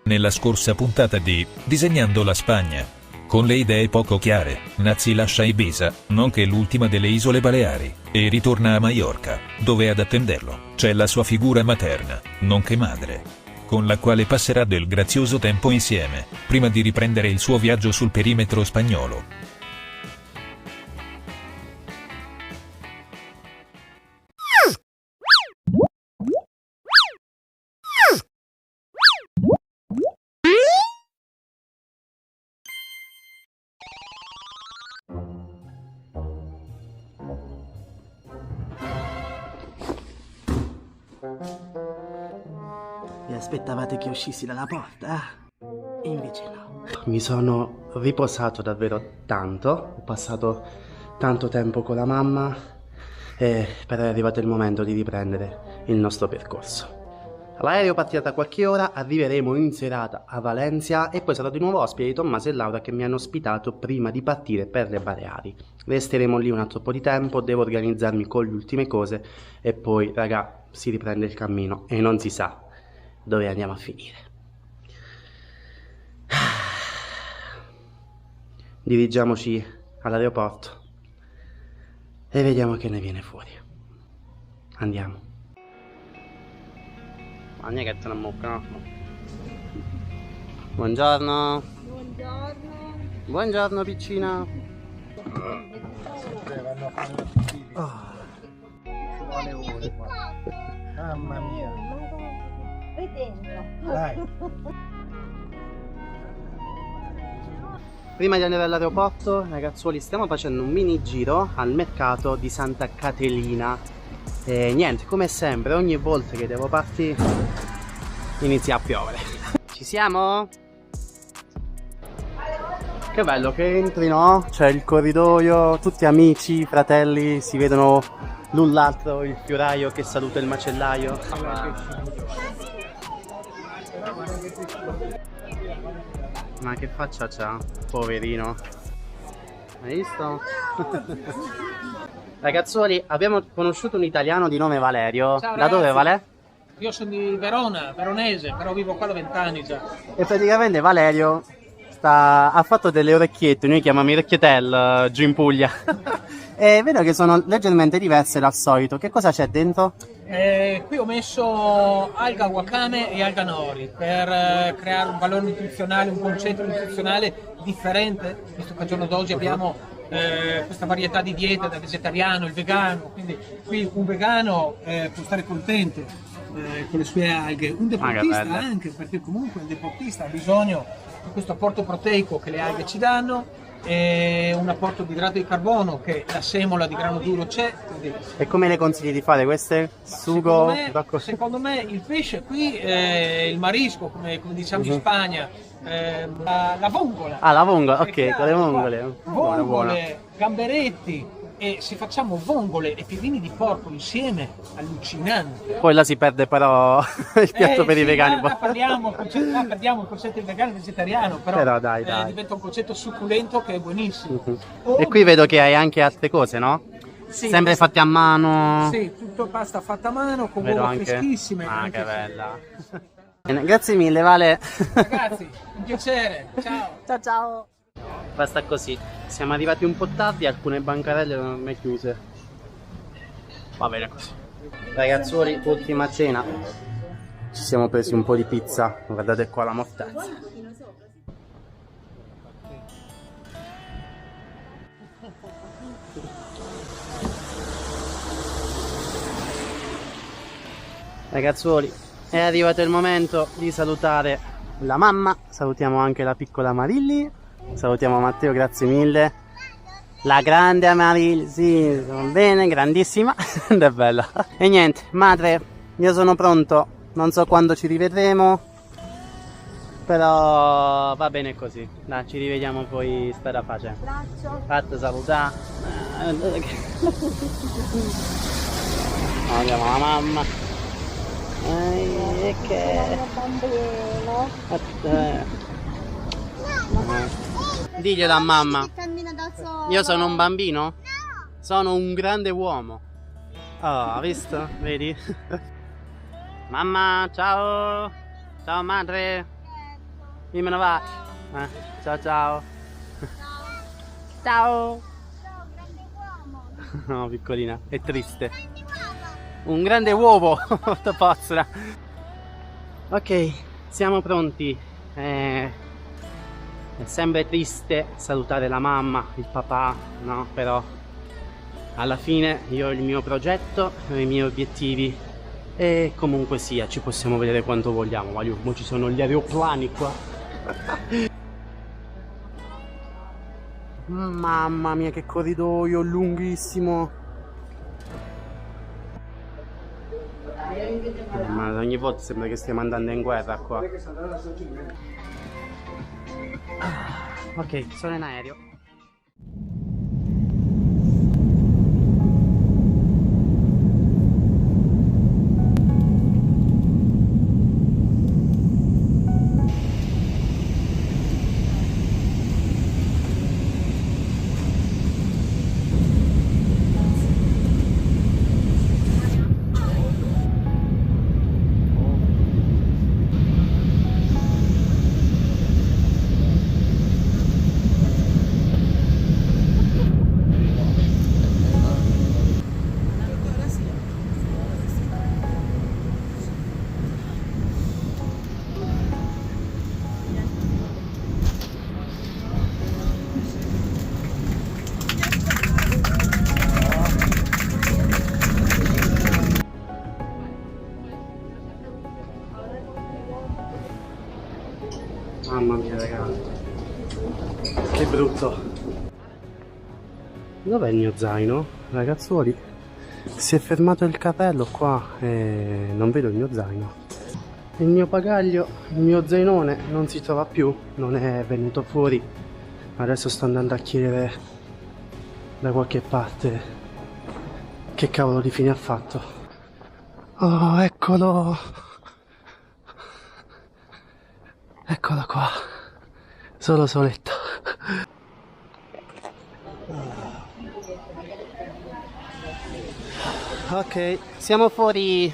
nella scorsa puntata di Disegnando la Spagna. Con le idee poco chiare, Nazi lascia Ibiza, nonché l'ultima delle isole Baleari, e ritorna a Maiorca, dove ad attenderlo c'è la sua figura materna, nonché madre, con la quale passerà del grazioso tempo insieme, prima di riprendere il suo viaggio sul perimetro spagnolo. Vi aspettavate che uscissi dalla porta? Invece no. Mi sono riposato davvero tanto, ho passato tanto tempo con la mamma e per è arrivato il momento di riprendere il nostro percorso. L'aereo partirà tra qualche ora, arriveremo in serata a Valencia e poi sarò di nuovo ospite di Tommaso e Laura che mi hanno ospitato prima di partire per le Baleari. Resteremo lì un altro po' di tempo, devo organizzarmi con le ultime cose e poi, raga, si riprende il cammino e non si sa dove andiamo a finire. Dirigiamoci all'aeroporto e vediamo che ne viene fuori. Andiamo. Ma non è che te ne mucca, no? Buongiorno. Buongiorno. Buongiorno piccina. Mamma mia. Vedendo. Dai. Prima di andare all'aeroporto, ragazzuoli, stiamo facendo un mini giro al mercato di Santa Caterina. E niente, come sempre, ogni volta che devo partire inizia a piovere. Ci siamo? Che bello che entri, no? C'è il corridoio, tutti amici, fratelli, si vedono l'un l'altro, il fioraio che saluta il macellaio. Ma che faccia c'ha? Poverino. Hai visto? Ragazzuoli, abbiamo conosciuto un italiano di nome Valerio. Ciao, da dove, ragazzi. Vale? Io sono di Verona, veronese, però vivo qua da 20 anni già. E praticamente Valerio ha fatto delle orecchiette, noi chiamiamo i orecchietel giù in Puglia. E vedo che sono leggermente diverse dal solito. Che cosa c'è dentro? Qui ho messo alga wakame e alga nori per creare un valore nutrizionale, un concetto nutrizionale differente, visto che al giorno d'oggi abbiamo questa varietà di diete da vegetariano, il vegano, quindi qui un vegano può stare contento con le sue alghe, un deportista anche, perché comunque il deportista ha bisogno di questo apporto proteico che le alghe ci danno, e un apporto di idrato di carbono che la semola di grano duro c'è. Quindi E come le consigli di fare queste? Sugo? secondo me il pesce qui, il marisco, come diciamo in Spagna, la vongola. Ah, la vongola, ok, Chiaro, con le vongole. vongole, Buono. gamberetti, e se facciamo vongole e piedini di porco insieme, allucinante. Poi là si perde però il piatto per i vegani. Là perdiamo il concetto di vegano e vegetariano, però dai. diventa un concetto succulento che è buonissimo. E qui vedo che hai anche altre cose, no? Sì, Sempre fatti a mano. Sì, tutto pasta fatta a mano con Vedo uova anche. freschissime. Ah, anche che se- bella. Bene, grazie mille, Vale. Ragazzi, un piacere, ciao. Ciao ciao. Basta così. Siamo arrivati un po' tardi, alcune bancarelle erano mai chiuse. Va bene così. Ragazzuoli, ultima cena. Ci siamo presi un po' di pizza. Guardate qua la mortazza. Ragazzuoli, è arrivato il momento di salutare la mamma. Salutiamo anche la piccola Marilli. Salutiamo Matteo, grazie mille. La grande Marilli, sì, va bene, grandissima. Ed è bella. E niente, madre, io sono pronto. Non so quando ci rivedremo, però va bene così. Dai, ci rivediamo poi, spera pace. Braccio. Fatto salutare. Andiamo la mamma. Che... Bambino. Diglielo a mamma. Cammina da solo. Io sono un bambino? No. Sono un grande uomo. Oh, ha visto? Vedi? Mamma, ciao. Ciao madre. Io me ne vado. Ciao ciao. Ciao. Ciao, grande uomo. No, piccolina, è triste. Un grande uovo, sto pazza. Ok, siamo pronti. È sempre triste salutare la mamma, il papà, no? Però alla fine io ho il mio progetto, ho i miei obiettivi e comunque sia, ci possiamo vedere quanto vogliamo. Ma mo ci sono gli aeroplani qua. Mamma mia, che corridoio lunghissimo. Ma ogni volta sembra che stiamo andando in guerra qua. Ok, sono in aereo. Mamma mia ragazzi, che brutto. Dov'è il mio zaino? Ragazzuoli, si è fermato il carrello qua e non vedo il mio zaino. Il mio bagaglio, il mio zainone non si trova più, non è venuto fuori. Adesso sto andando a chiedere da qualche parte che cavolo di fine ha fatto. Oh, eccolo! Eccolo qua, solo soletto. Ok, siamo fuori.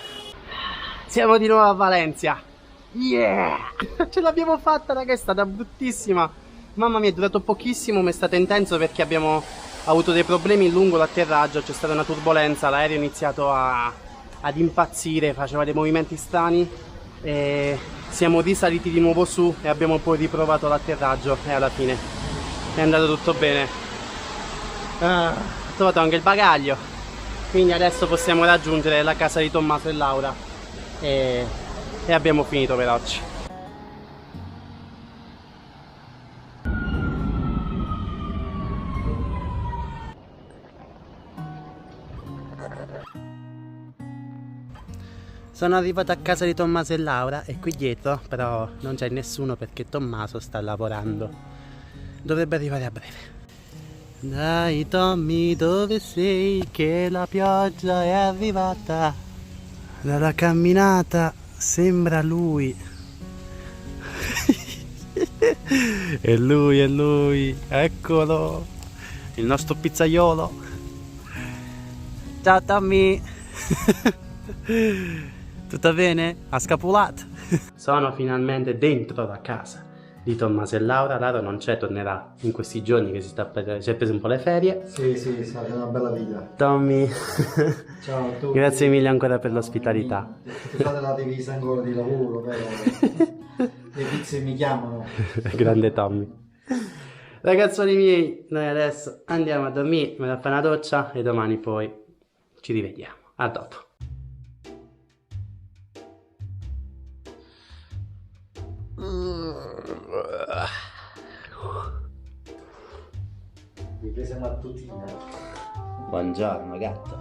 Siamo di nuovo a Valencia. Yeah! Ce l'abbiamo fatta, raga, è stata bruttissima. Mamma mia, è durato pochissimo, ma è stato intenso perché abbiamo avuto dei problemi lungo l'atterraggio. C'è stata una turbolenza, l'aereo ha iniziato ad impazzire, faceva dei movimenti strani. E siamo risaliti di nuovo su e abbiamo poi riprovato l'atterraggio e alla fine è andato tutto bene. Ho trovato anche il bagaglio, quindi adesso possiamo raggiungere la casa di Tommaso e Laura e abbiamo finito per oggi. Sono arrivato a casa di Tommaso e Laura e qui dietro però non c'è nessuno perché Tommaso sta lavorando. Dovrebbe arrivare a breve. Dai Tommy, dove sei? Che la pioggia è arrivata. Dalla camminata sembra lui. È lui, eccolo. Il nostro pizzaiolo. Ciao Tommy. Tutto bene? Ha scapolato? Sono finalmente dentro la casa di Tommaso e Laura. Laura non c'è, tornerà in questi giorni che si è preso un po' le ferie. Sì, è stata una bella vita. Tommy, Ciao a tutti. grazie mille ancora per l'ospitalità. Scusate la divisa ancora di lavoro, però le pizze mi chiamano. Grande Tommy. Ragazzoni miei, noi adesso andiamo a dormire, me la fare una doccia e domani poi ci rivediamo. A dopo. Mi prese mattutina. Buongiorno gatto.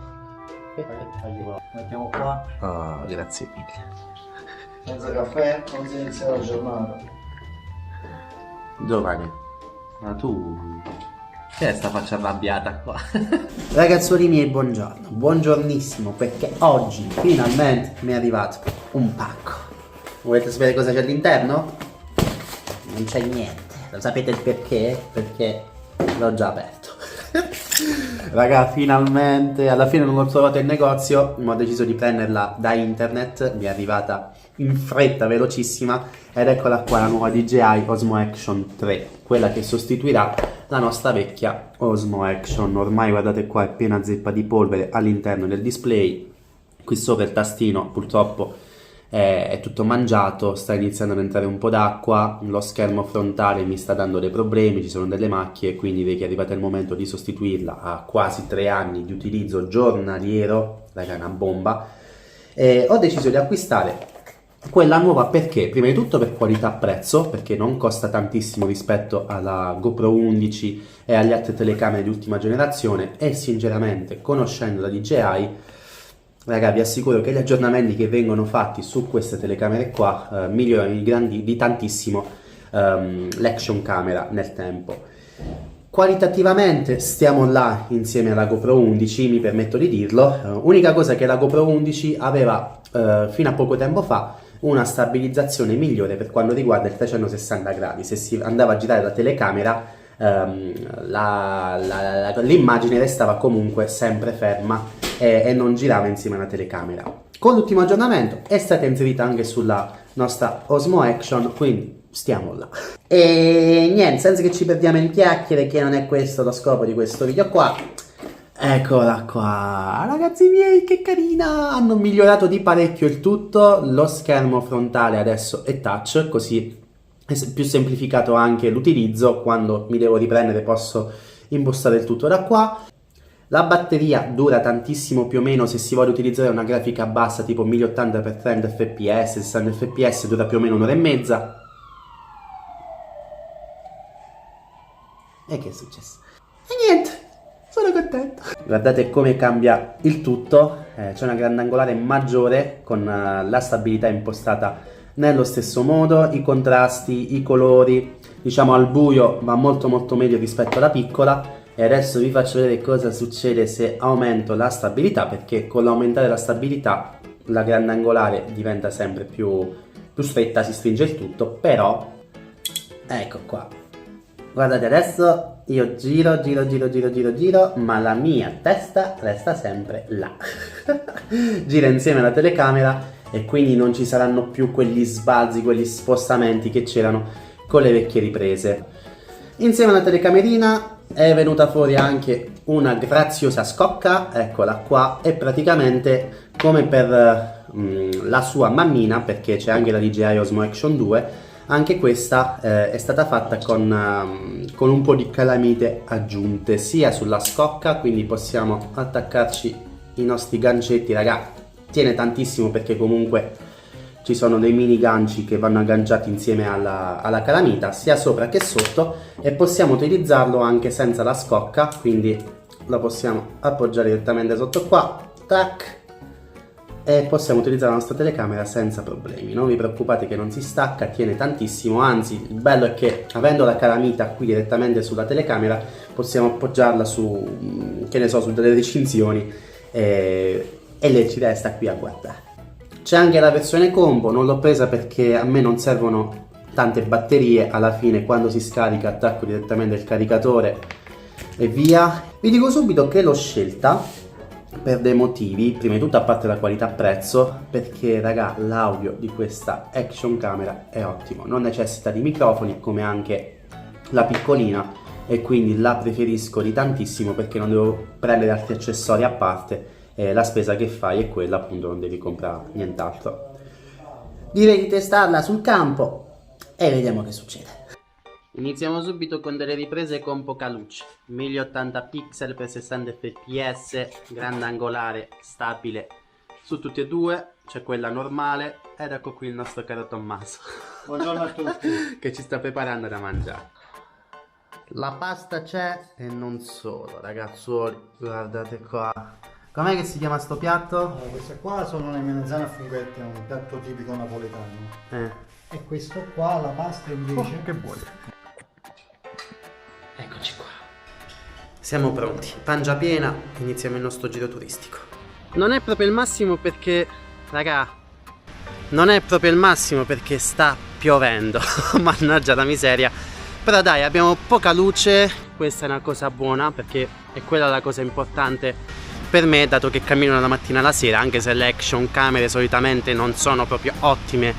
Mettiamo qua. Oh, grazie mille. Senza caffè non si inizia la giornata. Giovane, ma tu che è sta faccia arrabbiata qua? Ragazzoli miei, buongiorno, buongiornissimo, perché oggi finalmente mi è arrivato un pacco. Volete sapere cosa c'è all'interno? Non c'è niente. Lo sapete il perché? Perché l'ho già aperto. Raga, finalmente, alla fine non l'ho trovata in negozio, ma ho deciso di prenderla da internet, mi è arrivata in fretta, velocissima, ed eccola qua, la nuova DJI Osmo Action 3, quella che sostituirà la nostra vecchia Osmo Action. Ormai guardate qua, è piena zeppa di polvere all'interno del display, qui sopra il tastino purtroppo è tutto mangiato, sta iniziando ad entrare un po' d'acqua, lo schermo frontale mi sta dando dei problemi, ci sono delle macchie, quindi vedi che è arrivato il momento di sostituirla a quasi 3 anni di utilizzo giornaliero, raga, è una bomba. Ho deciso di acquistare quella nuova perché? Prima di tutto per qualità-prezzo, perché non costa tantissimo rispetto alla GoPro 11 e alle altre telecamere di ultima generazione, e sinceramente, conoscendo la DJI, raga, vi assicuro che gli aggiornamenti che vengono fatti su queste telecamere qua migliorano di tantissimo l'action camera nel tempo. Qualitativamente stiamo là insieme alla GoPro 11, mi permetto di dirlo. Unica cosa che la GoPro 11 aveva fino a poco tempo fa una stabilizzazione migliore per quanto riguarda il 360 gradi. Se si andava a girare la telecamera l'immagine restava comunque sempre ferma e non girava insieme alla telecamera. Con l'ultimo aggiornamento è stata inserita anche sulla nostra Osmo Action, quindi stiamo là. E niente, senza che ci perdiamo in chiacchiere, che non è questo lo scopo di questo video qua. Eccola qua, ragazzi miei, che carina! Hanno migliorato di parecchio il tutto, lo schermo frontale adesso è touch, così è più semplificato anche l'utilizzo. Quando mi devo riprendere posso impostare il tutto da qua. La batteria dura tantissimo, più o meno se si vuole utilizzare una grafica bassa tipo 1080x30 fps, 60 fps dura più o meno un'ora e mezza. E che è successo? E niente, sono contento. Guardate come cambia il tutto, c'è una grandangolare maggiore con la stabilità impostata nello stesso modo, i contrasti, i colori, diciamo al buio va molto meglio rispetto alla piccola. E adesso vi faccio vedere cosa succede se aumento la stabilità, perché con l'aumentare la stabilità la grandangolare diventa sempre più stretta, si stringe il tutto. Però ecco qua, guardate, adesso io giro, ma la mia testa resta sempre là. Gira insieme alla telecamera e quindi non ci saranno più quegli sbalzi, quegli spostamenti che c'erano con le vecchie riprese. Insieme alla telecamerina è venuta fuori anche una graziosa scocca, eccola qua, è praticamente come per la sua mammina, perché c'è anche la DJI Osmo Action 2, anche questa è stata fatta con un po' di calamite aggiunte, sia sulla scocca, quindi possiamo attaccarci i nostri gancetti, raga, tiene tantissimo perché comunque ci sono dei mini ganci che vanno agganciati insieme alla calamita, sia sopra che sotto, e possiamo utilizzarlo anche senza la scocca, quindi lo possiamo appoggiare direttamente sotto qua, tac, e possiamo utilizzare la nostra telecamera senza problemi. Non vi preoccupate che non si stacca, tiene tantissimo, anzi il bello è che avendo la calamita qui direttamente sulla telecamera possiamo appoggiarla su, che ne so, su delle recinzioni e lei ci resta qui a guardare. C'è anche la versione combo, non l'ho presa perché a me non servono tante batterie, alla fine quando si scarica attacco direttamente il caricatore e via. Vi dico subito che l'ho scelta per dei motivi, prima di tutto a parte la qualità prezzo, perché raga l'audio di questa action camera è ottimo, non necessita di microfoni come anche la piccolina, e quindi la preferisco di tantissimo perché non devo prendere altri accessori a parte. La spesa che fai è quella, appunto, non devi comprare nient'altro. Direi di testarla sul campo e vediamo che succede. Iniziamo subito con delle riprese con poca luce, 1080 pixel per 60 fps, grandangolare stabile su tutti e due, c'è quella normale ed ecco qui il nostro caro Tommaso. Buongiorno a tutti. Che ci sta preparando da mangiare. La pasta c'è e non solo, ragazzuoli, guardate qua. Com'è che si chiama sto piatto? Allora, queste qua sono le melanzane a funghetti, un piatto tipico napoletano. E questo qua, la pasta invece... che buono. Eccoci qua. Siamo pronti. Pancia piena, iniziamo il nostro giro turistico. Non è proprio il massimo perché, raga, non è proprio il massimo perché sta piovendo. Mannaggia la miseria. Però dai, abbiamo poca luce questa è una cosa buona, perché è quella la cosa importante per me, dato che cammino dalla mattina alla sera, anche se le action camere solitamente non sono proprio ottime,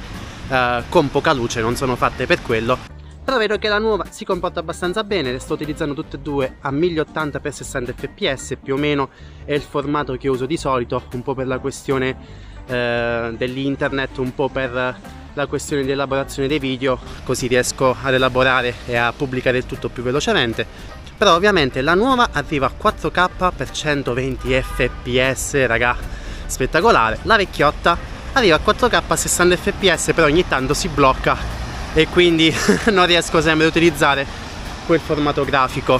con poca luce, non sono fatte per quello. Però vedo che la nuova si comporta abbastanza bene, le sto utilizzando tutte e due a 1080x60 fps, più o meno è il formato che uso di solito, un po' per la questione dell'internet, un po' per la questione di elaborazione dei video, così riesco ad elaborare e a pubblicare il tutto più velocemente. Però ovviamente la nuova arriva a 4K per 120 fps, raga, spettacolare. La vecchiotta arriva a 4K a 60 fps, però ogni tanto si blocca e quindi non riesco sempre ad utilizzare quel formato grafico.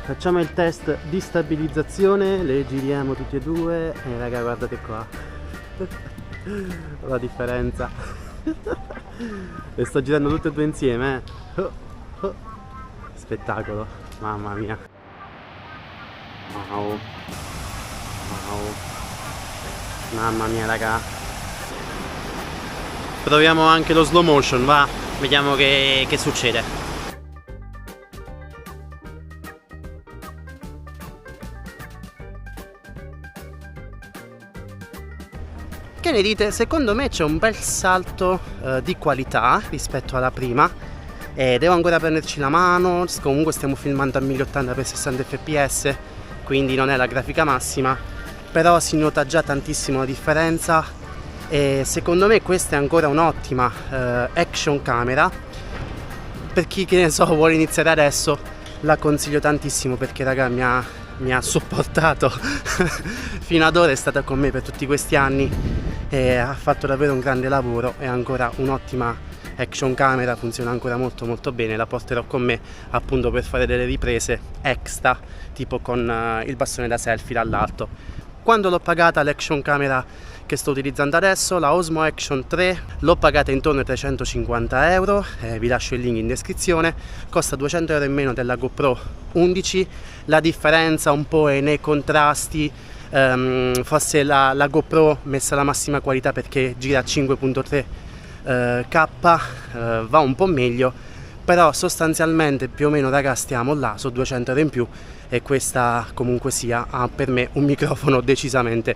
Facciamo il test di stabilizzazione, le giriamo tutti e due e raga, guardate qua la differenza. Le sto girando tutte e due insieme, spettacolo, mamma mia. Wow. Wow. Mamma mia raga. Proviamo anche lo slow motion, va, vediamo che succede. Che ne dite? Secondo me c'è un bel salto di qualità rispetto alla prima. Devo ancora prenderci la mano, comunque stiamo filmando a 1080x60 fps, quindi non è la grafica massima, però si nota già tantissimo la differenza e secondo me questa è ancora un'ottima action camera. Per chi, che ne so, vuole iniziare adesso, la consiglio tantissimo, perché raga mi ha supportato fino ad ora, è stata con me per tutti questi anni e ha fatto davvero un grande lavoro, è ancora un'ottima action camera, funziona ancora molto molto bene. La porterò con me appunto per fare delle riprese extra, tipo con il bastone da selfie dall'alto. Quando l'ho pagata l'action camera che sto utilizzando adesso, la Osmo Action 3, l'ho pagata intorno ai 350 euro, vi lascio il link in descrizione, costa 200 euro in meno della GoPro 11, la differenza un po' è nei contrasti, forse la GoPro messa alla massima qualità perché gira a 5.3 K, va un po' meglio, però sostanzialmente più o meno raga stiamo là su 200 euro in più, e questa comunque sia ha per me un microfono decisamente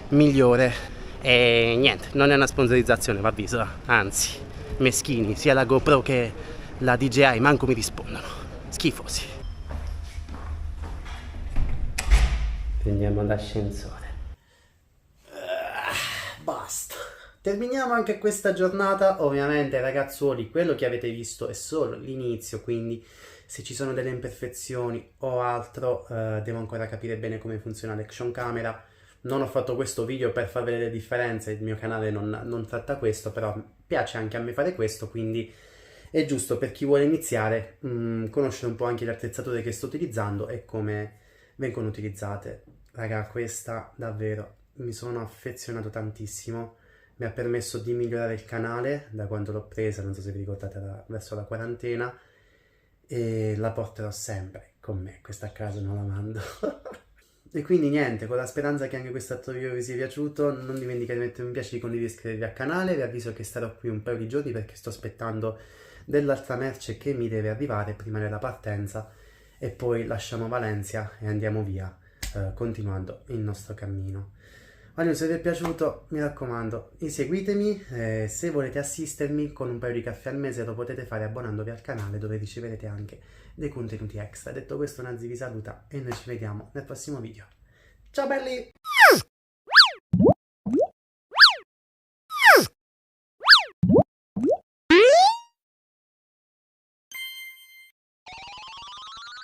migliore. E niente, non è una sponsorizzazione, va visto, anzi meschini, sia la GoPro che la DJI manco mi rispondono, schifosi. Prendiamo l'ascensore. Basta. Terminiamo anche questa giornata. Ovviamente ragazzuoli, quello che avete visto è solo l'inizio, quindi se ci sono delle imperfezioni o altro, devo ancora capire bene come funziona l'action camera. Non ho fatto questo video per far vedere le differenze, il mio canale non tratta questo, però piace anche a me fare questo, quindi è giusto per chi vuole iniziare conoscere un po' anche le attrezzature che sto utilizzando e come vengono utilizzate. Raga, questa davvero mi sono affezionato tantissimo, mi ha permesso di migliorare il canale da quando l'ho presa, non so se vi ricordate, verso la quarantena, e la porterò sempre con me, questa a casa non la mando. E quindi niente, con la speranza che anche questo video vi sia piaciuto, non dimenticate di mettere un mi piace, di condividere e iscrivervi al canale. Vi avviso che starò qui un paio di giorni perché sto aspettando dell'altra merce che mi deve arrivare prima della partenza, e poi lasciamo Valencia e andiamo via, continuando il nostro cammino. Allora, se vi è piaciuto, mi raccomando, seguitemi, se volete assistermi con un paio di caffè al mese lo potete fare abbonandovi al canale, dove riceverete anche dei contenuti extra. Detto questo, Nazi vi saluta e noi ci vediamo nel prossimo video. Ciao belli!